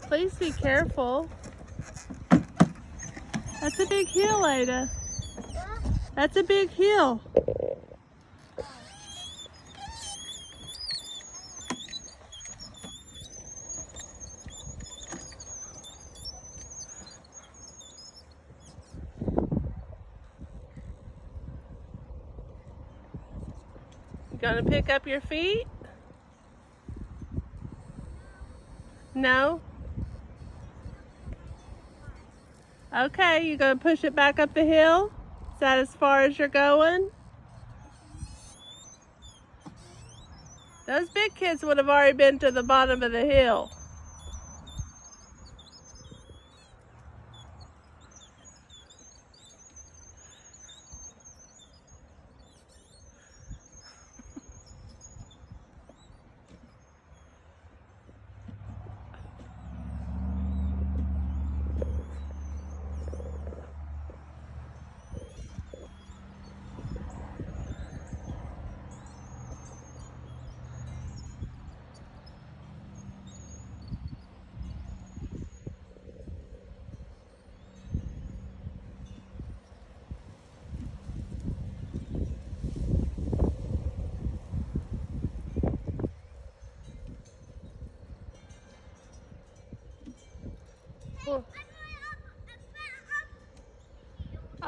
Please be careful. That's a big hill, Ada. That's a big hill. You gonna pick up your feet? No? Okay, you gonna push it back up the hill? Is that as far as you're going? Those big kids would have already been to the bottom of the hill.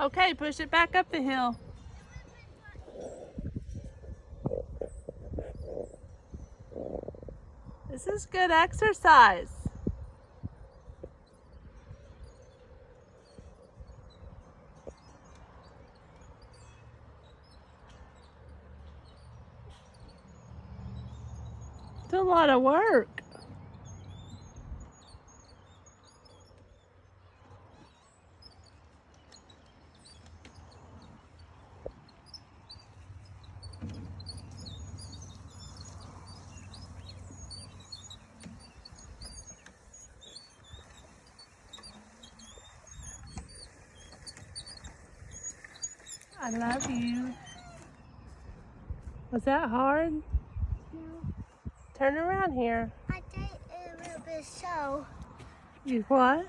Okay, push it back up the hill. This is good exercise. It's a lot of work. I love you. Was that hard? No. Turn around here. I did a little bit so. You what?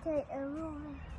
Did a little bit.